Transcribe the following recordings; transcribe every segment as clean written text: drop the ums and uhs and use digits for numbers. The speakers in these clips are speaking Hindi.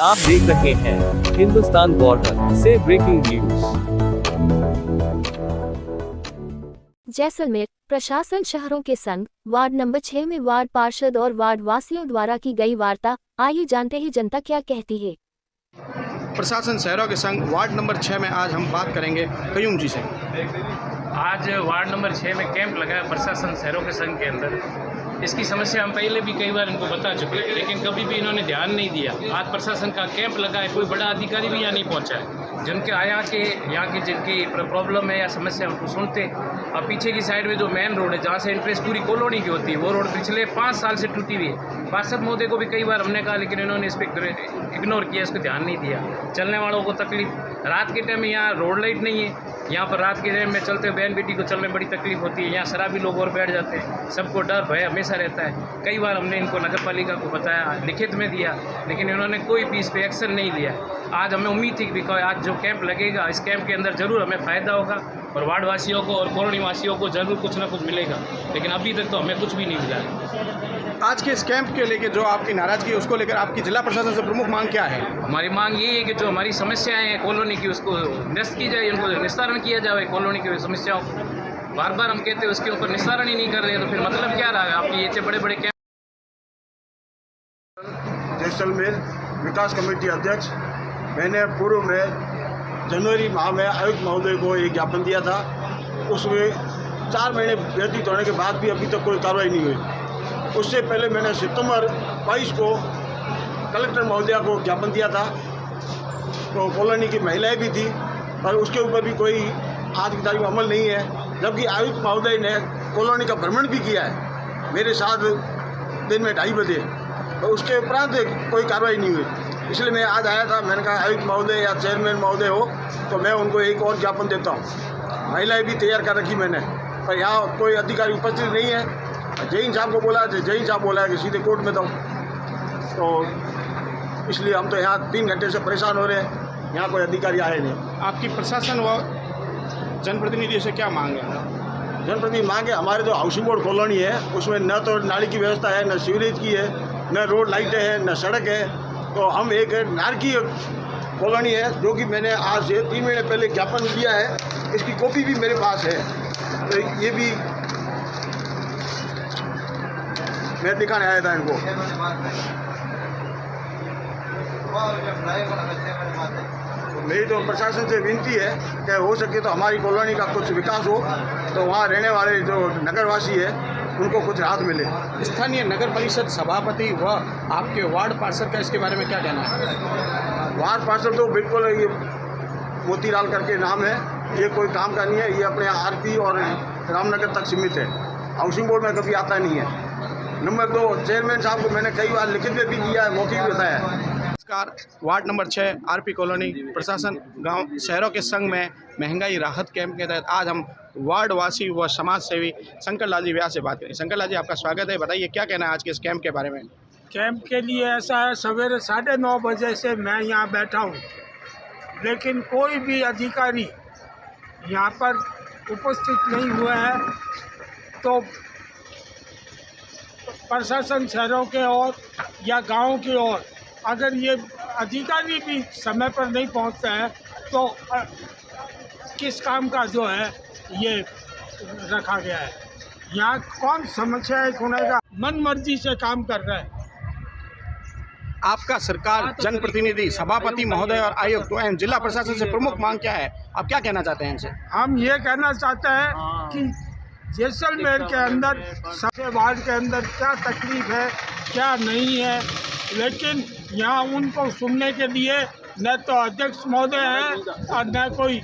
आप देख रहे हैं हिंदुस्तान बॉर्डर से ब्रेकिंग न्यूज। जैसलमेर प्रशासन शहरों के संग वार्ड नंबर 6 में वार्ड पार्षद और वार्ड वासियों द्वारा की गई वार्ता। आइए जानते हैं जनता क्या कहती है। प्रशासन शहरों के संग वार्ड नंबर 6 में आज हम बात करेंगे कयूम जी से। आज वार्ड नंबर 6 में कैंप लगा है प्रशासन शहरों के संघ के अंदर। इसकी समस्या हम पहले भी कई बार इनको बता चुके हैं, लेकिन कभी भी इन्होंने ध्यान नहीं दिया। आज प्रशासन का कैंप लगा है, कोई बड़ा अधिकारी भी यहाँ नहीं पहुँचा है। जिनके यहाँ के जिनकी प्रॉब्लम है या समस्या उनको सुनते। अब पीछे की साइड में जो मेन रोड है जहाँ से एंट्रेंस पूरी कॉलोनी की होती है, वो रोड पिछले 5 साल से टूटी हुई है। पार्षद महोदय को भी कई बार हमने कहा, लेकिन इन्होंने इस पर इग्नोर किया, इसको ध्यान नहीं दिया। चलने वालों को तकलीफ, रात के टाइम में यहाँ रोड लाइट नहीं है। यहाँ पर रात के टाइम में चलते हुए बहन बेटी को चलने में बड़ी तकलीफ होती है। यहाँ शराबी लोग और बैठ जाते हैं, सबको डर भय हमेशा रहता है। कई बार हमने इनको नगर पालिका को बताया, लिखित में दिया, लेकिन इन्होंने कोई भी इस पर एक्शन नहीं लिया। आज हमें उम्मीद थी कि आज जो कैंप लगेगा, इस कैंप के अंदर ज़रूर हमें फ़ायदा होगा और वार्ड वासियों को और कॉलोनी वासियों को ज़रूर कुछ ना कुछ मिलेगा, लेकिन अभी तक तो हमें कुछ भी नहीं मिला है। आज के इस कैंप के लेकर जो आपकी नाराज़गी है, उसको लेकर आपकी जिला प्रशासन से प्रमुख मांग क्या है? हमारी मांग यही है कि जो हमारी समस्याएं हैं कॉलोनी की, उसको निरस्त की जाए, इनको निस्तारण किया जाए। कॉलोनी की समस्याओं को बार बार हम कहते हैं, उसके ऊपर निस्तारण ही नहीं कर रहे हैं, तो फिर मतलब क्या रहा है आपकी ये बड़े बड़े कैंप। जैसलमेर विकास कमेटी अध्यक्ष, मैंने पूर्व में जनवरी माह में आयुक्त महोदय को एक ज्ञापन दिया था। उसमें 4 महीने व्यतीत होने के बाद भी अभी तक कोई कार्रवाई नहीं हुई। उससे पहले मैंने सितंबर 22 को कलेक्टर महोदया को ज्ञापन दिया था, तो कॉलोनी की महिलाएं भी थी, पर उसके ऊपर भी कोई आज की तारीख में अमल नहीं है। जबकि आयुक्त महोदय ने कॉलोनी का भ्रमण भी किया है मेरे साथ दिन में 2:30 बजे, तो उसके उपरांत कोई कार्रवाई नहीं हुई। इसलिए मैं आज आया था। मैंने कहा आयुक्त महोदय या चेयरमैन महोदय हो तो मैं उनको एक और ज्ञापन देता हूँ। महिलाएं भी तैयार कर रखी मैंने, पर यहाँ कोई अधिकारी उपस्थित नहीं है। जैन साहब को बोला, जैन साहब बोला है कि सीधे कोर्ट में दो, तो इसलिए हम तो यहाँ 3 घंटे से परेशान हो रहे हैं, यहाँ कोई अधिकारी आए नहीं। आपकी प्रशासन व जनप्रतिनिधियों से क्या मांग है? जनप्रतिनिधि मांग है, हमारे जो हाउसिंग बोर्ड कॉलोनी है उसमें न तो नाली की व्यवस्था है, न सीवरेज की है, न रोड लाइटें हैं, न सड़क है। तो हम एक नारकी कॉलोनी है, जो कि मैंने आज से 3 महीने पहले ज्ञापन दिया है, इसकी कॉपी भी मेरे पास है। तो ये भी मैं दिखाने आया था इनको। मेरी तो प्रशासन से विनती है कि हो सके तो हमारी कॉलोनी का कुछ विकास हो, तो वहाँ रहने वाले जो नगरवासी है उनको कुछ राहत मिले। स्थानीय नगर परिषद सभापति व आपके वार्ड पार्षद का इसके बारे में क्या कहना है? वार्ड पार्षद तो बिल्कुल ये मोतीलाल करके नाम है, ये कोई काम का नहीं है, ये अपने आरपी और रामनगर तक सीमित है, हाउसिंग बोर्ड में कभी आता नहीं है। नंबर 2, चेयरमैन साहब को मैंने कई बार लिखित में भी दिया है, मौखिक भी बताया है। नमस्कार, वार्ड नंबर 6 आरपी कॉलोनी प्रशासन गांव शहरों के संघ में महंगाई राहत कैंप के तहत आज हम वार्ड वासी व समाज सेवी शंकर लाल जी व्याह से बात करें। शंकर लाल जी, आपका स्वागत है। बताइए क्या कहना है आज के इस कैंप के बारे में? कैंप के लिए ऐसा है, सवेरे 9:30 बजे से मैं यहाँ बैठा हूँ, लेकिन कोई भी अधिकारी यहाँ पर उपस्थित नहीं हुआ है। तो प्रशासन शहरों के ओर या गाँव की ओर अगर ये अधिकारी भी समय पर नहीं पहुँचते हैं तो किस काम का जो है ये रखा गया है। यहाँ कौन समस्याएं सुनेगा? मन मर्जी से काम कर रहे हैं। आपका सरकार, जनप्रतिनिधि, सभापति महोदय और आयुक्त एवं जिला प्रशासन से प्रमुख मांग क्या है? आप क्या कहना चाहते हैं इनसे? हम ये कहना चाहते हैं कि जैसलमेर के अंदर सबसे वार्ड के अंदर क्या तकलीफ है, क्या नहीं है, लेकिन यहाँ उनको सुनने के लिए न तो अध्यक्ष महोदय है और न कोई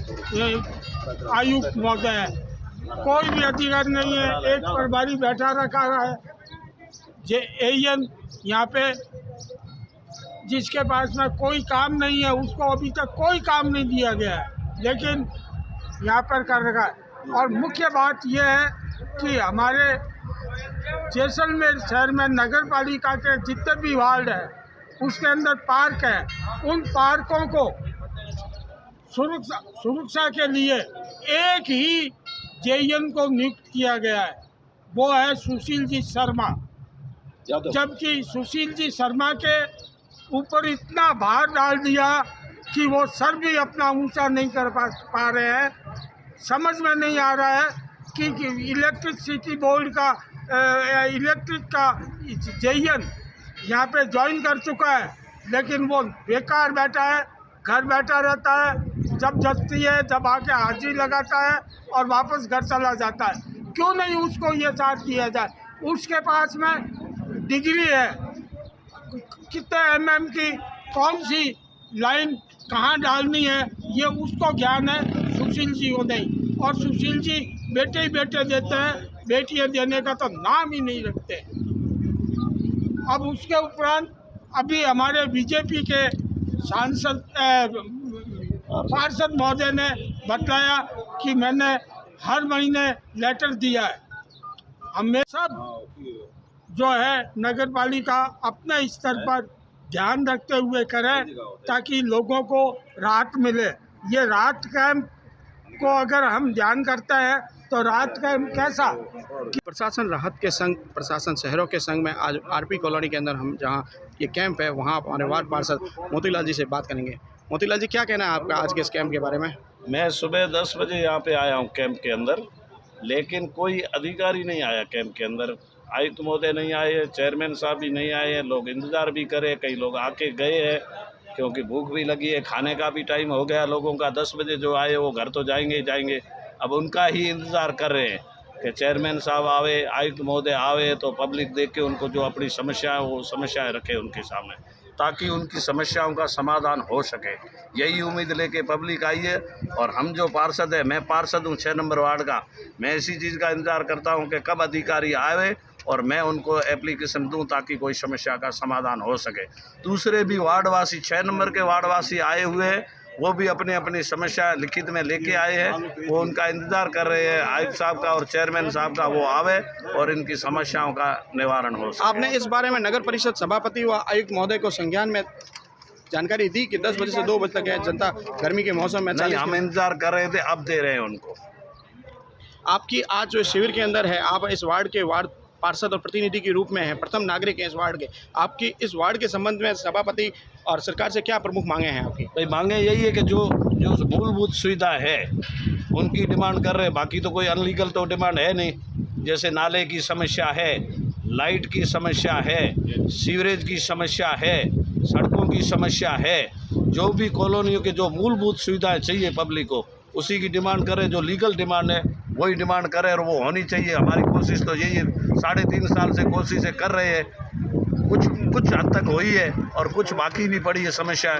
आयुक्त महोदय है। कोई भी अधिकारी नहीं है, एक प्रभारी बैठा रखा है जे एएन यहाँ पे, जिसके पास में कोई काम नहीं है, उसको अभी तक कोई काम नहीं दिया गया है, लेकिन यहाँ पर कर रखा है। और मुख्य बात यह है कि हमारे जैसलमेर शहर में नगर पालिका के जितने भी वार्ड हैं उसके अंदर पार्क है, उन पार्कों को सुरक्षा के लिए एक ही जेईएन को नियुक्त किया गया है, वो है सुशील जी शर्मा। जबकि सुशील जी शर्मा के ऊपर इतना भार डाल दिया कि वो सर भी अपना ऊंचा नहीं कर पा रहे हैं। समझ में नहीं आ रहा है कि इलेक्ट्रिसिटी बोर्ड का इलेक्ट्रिक का जेईएन यहाँ पे ज्वाइन कर चुका है, लेकिन वो बेकार बैठा है, घर बैठा रहता है, जब जचती है जब आके हाजिरी लगाता है और वापस घर चला जाता है। क्यों नहीं उसको ये चार्ज किया जाए? उसके पास में डिग्री है, कितने mm की कौन सी लाइन कहाँ डालनी है ये उसको ज्ञान है, सुशील जी को नहीं। और सुशील जी बेटे ही बेटे देते हैं, बेटियां देने का तो नाम ही नहीं रखते। अब उसके उपरांत अभी हमारे बीजेपी के सांसद पार्षद महोदय ने बताया कि मैंने हर महीने लेटर दिया है। हमें सब जो है नगर पालिका अपने स्तर पर ध्यान रखते हुए करें ताकि लोगों को राहत मिले। ये राहत कैंप को अगर हम ध्यान करते हैं तो राहत कैंप कैसा? प्रशासन राहत के संग प्रशासन शहरों के संग में आज आरपी कॉलोनी के अंदर हम जहां ये कैंप है वहां हमारे वार्ड पार्षद मोतीलाल जी से बात करेंगे। मोतीलाल जी, क्या कहना है आपका आज के इस कैंप के बारे में? मैं सुबह 10 बजे यहाँ पे आया हूँ कैंप के अंदर, लेकिन कोई अधिकारी नहीं आया कैंप के अंदर। आयुक्त महोदय नहीं आए, चेयरमैन साहब भी नहीं आए, लोग इंतज़ार भी करे, कई लोग आके गए हैं क्योंकि भूख भी लगी है, खाने का भी टाइम हो गया लोगों का। 10 बजे जो आए वो घर तो जाएंगे ही जाएंगे, अब उनका ही इंतज़ार कर रहे हैं कि चेयरमैन साहब आवे, आयुक्त महोदय आवे तो पब्लिक देख के उनको जो अपनी समस्या है वो समस्याएं रखे उनके सामने, ताकि उनकी समस्याओं का समाधान हो सके। यही उम्मीद लेके पब्लिक आई है। और हम जो पार्षद है, मैं पार्षद हूँ 6 नंबर वार्ड का, मैं इसी चीज़ का इंतज़ार करता हूँ कि कब अधिकारी आए और मैं उनको एप्लीकेशन दूं ताकि कोई समस्या का समाधान हो सके। दूसरे भी वार्डवासी 6 नंबर के वार्डवासी आए हुए हैं, वो भी अपनी अपनी समस्या लिखित में लेके आए हैं, वो उनका इंतज़ार कर रहे हैं आयुक्त साहब का और चेयरमैन साहब का वो आवे और इनकी समस्याओं का निवारण हो सके। आपने इस बारे में नगर परिषद सभापति व आयुक्त महोदय को संज्ञान में जानकारी दी कि 10 बजे से 2 बजे तक है, जनता गर्मी के मौसम में नहीं, हम इंतज़ार कर रहे थे, अब दे रहे हैं उनको। आपकी आज जो शिविर के अंदर है, आप इस वार्ड के वार्ड पार्षद और प्रतिनिधि के रूप में हैं, प्रथम नागरिक हैं इस वार्ड के, आपकी इस वार्ड के संबंध में सभापति और सरकार से क्या प्रमुख मांगे हैं आपकी? भाई मांगे यही है कि जो मूलभूत सुविधा है उनकी डिमांड कर रहे हैं, बाकी तो कोई अनलीगल तो डिमांड है नहीं। जैसे नाले की समस्या है, लाइट की समस्या है, सीवरेज की समस्या है, सड़कों की समस्या है, जो भी कॉलोनियों के जो मूलभूत सुविधाएं चाहिए पब्लिक को उसी की डिमांड करें। जो लीगल डिमांड है वही डिमांड करें और वो होनी चाहिए। हमारी कोशिश तो यही है, 3.5 साल से कोशिशें कर रहे हैं, कुछ हद तक हुई है और कुछ बाकी भी पड़ी है समस्या।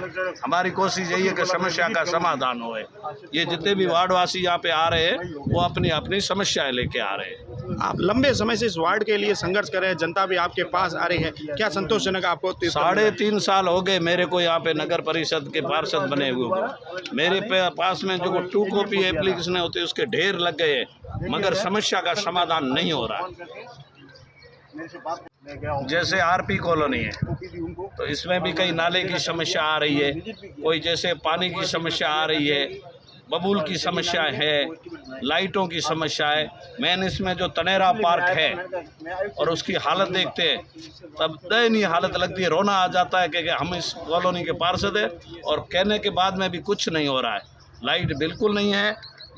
हमारी कोशिश यही है कि समस्या का समाधान होए। ये जितने भी वार्डवासी यहाँ पे आ रहे हैं वो अपनी अपनी समस्याएं लेके आ रहे हैं। आप लंबे समय से इस वार्ड के लिए संघर्ष कर रहे हैं, जनता भी आपके पास आ रही है, क्या संतोषजनक आपको? 3.5 साल हो गए मेरे को यहाँ पे नगर परिषद के पार्षद बने हुए को। मेरे पास में जो 2 कॉपी एप्लीकेशन होती है उसके ढेर लग गए, मगर समस्या का समाधान नहीं हो रहा। जैसे आरपी कॉलोनी है तो इसमें भी कई नाले की समस्या आ रही है, कोई जैसे पानी की समस्या आ रही है, बबूल की समस्या है, लाइटों की समस्या है। मेन इसमें जो तनेरा पार्क है और उसकी हालत देखते हैं तब दयनीय हालत लगती है, रोना आ जाता है कि हम इस कॉलोनी के पार्षद हैं और कहने के बाद में भी कुछ नहीं हो रहा है। लाइट बिल्कुल नहीं है,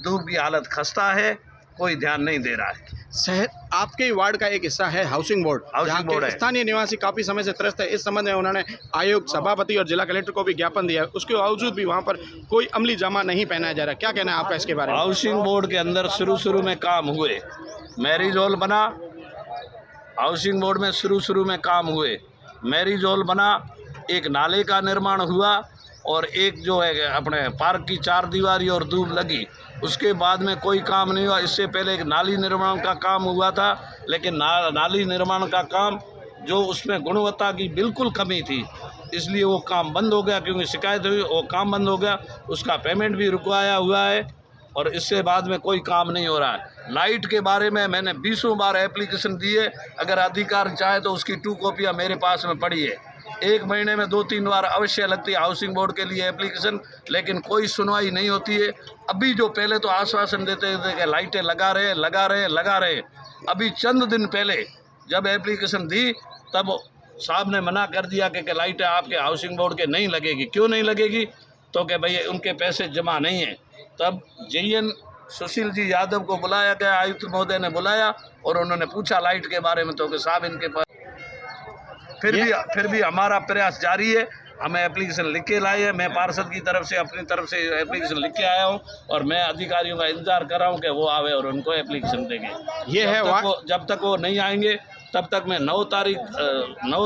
धूप की हालत खस्ता है, कोई ध्यान नहीं दे रहा है। शहर आपके वार्ड का एक हिस्सा है हाउसिंग बोर्ड, है। स्थानीय निवासी काफी समय से त्रस्त है। इस संबंध में उन्होंने आयुक्त, सभापति और जिला कलेक्टर को भी ज्ञापन दिया है, उसके बावजूद भी वहां पर कोई अमली जामा नहीं पहनाया जा रहा। क्या कहना है आपका इसके बारे में? हाउसिंग बोर्ड के अंदर शुरू में काम हुए, मैरिज हॉल बना, हाउसिंग बोर्ड में शुरू में काम हुए, मैरिज हॉल बना, एक नाले का निर्माण हुआ और एक जो है अपने पार्क की 4 दीवारी और दूब लगी, उसके बाद में कोई काम नहीं हुआ। इससे पहले एक नाली निर्माण का काम हुआ था, लेकिन नाली निर्माण का काम जो उसमें गुणवत्ता की बिल्कुल कमी थी, इसलिए वो काम बंद हो गया, क्योंकि शिकायत हुई वो काम बंद हो गया, उसका पेमेंट भी रुकवाया हुआ है और इससे बाद में कोई काम नहीं हो रहा है। लाइट के बारे में मैंने 20 बार एप्लीकेशन दिए, अगर अधिकारी चाहे तो उसकी 2 कॉपियाँ मेरे पास में पड़ी है। 1 महीने में 2-3 बार अवश्य लगती है हाउसिंग बोर्ड के लिए एप्लीकेशन, लेकिन कोई सुनवाई नहीं होती है। अभी जो पहले तो आश्वासन देते थे कि लाइटें लगा रहे, अभी चंद दिन पहले जब एप्लीकेशन दी तब साहब ने मना कर दिया कि लाइटें आपके हाउसिंग बोर्ड के नहीं लगेगी। क्यों नहीं लगेगी? तो कि भाई उनके पैसे जमा नहीं हैं। तब JN सुशील जी यादव को बुलाया गया, आयुक्त महोदय ने बुलाया और उन्होंने पूछा लाइट के बारे में, तो कि साहब इनके पास फिर भी हमारा प्रयास जारी है। हमें एप्लीकेशन लिख के लाए हैं। मैं पार्षद की तरफ से अपनी तरफ से एप्लीकेशन लिख के आया हूं और मैं अधिकारियों का इंतजार कर रहा हूं कि वो आवे और उनको एप्लीकेशन देंगे। ये है जब तक वो नहीं आएंगे तब तक मैं 9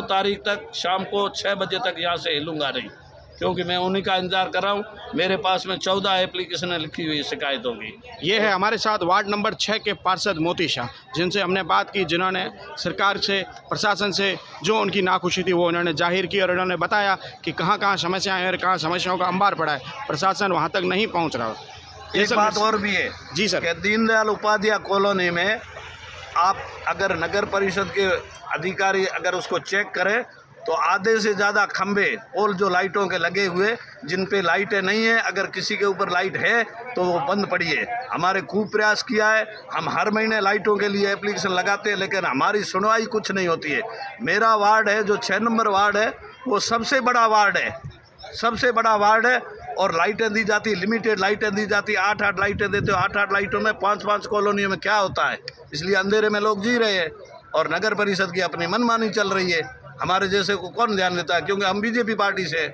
तारीख तक शाम को 6 बजे तक यहाँ से हिलूंगा नहीं, क्योंकि मैं उन्हीं का इंतजार कर रहा हूँ। मेरे पास में 14 एप्लीकेशनें लिखी हुई शिकायतों की। ये है हमारे साथ वार्ड नंबर 6 के पार्षद मोती शाह, जिनसे हमने बात की, जिन्होंने सरकार से, प्रशासन से जो उनकी नाखुशी थी वो उन्होंने जाहिर की और उन्होंने बताया कि कहाँ कहाँ समस्याएं हैं और कहाँ समस्याओं का अंबार पड़ा है, प्रशासन वहाँ तक नहीं पहुँच रहा। एक बात और भी है जी सर, कि दीनदयाल उपाध्याय कॉलोनी में आप अगर नगर परिषद के अधिकारी अगर उसको चेक करें तो आधे से ज़्यादा खंभे पोल जो लाइटों के लगे हुए, जिन पे लाइटें नहीं हैं, अगर किसी के ऊपर लाइट है तो वो बंद पड़ी है। हमारे खूब प्रयास किया है, हम हर महीने लाइटों के लिए एप्लीकेशन लगाते हैं, लेकिन हमारी सुनवाई कुछ नहीं होती है। मेरा वार्ड है जो 6 नंबर वार्ड है, वो सबसे बड़ा वार्ड है, सबसे बड़ा वार्ड है और लाइटें दी जाती, लिमिटेड लाइटें दी जाती, 8-8 लाइटें देते हो। 8-8 लाइटों में 5-5 कॉलोनियों में क्या होता है? इसलिए अंधेरे में लोग जी रहे हैं और नगर परिषद की अपनी मनमानी चल रही है। हमारे जैसे को कौन ध्यान देता है? क्योंकि हम BJP पार्टी से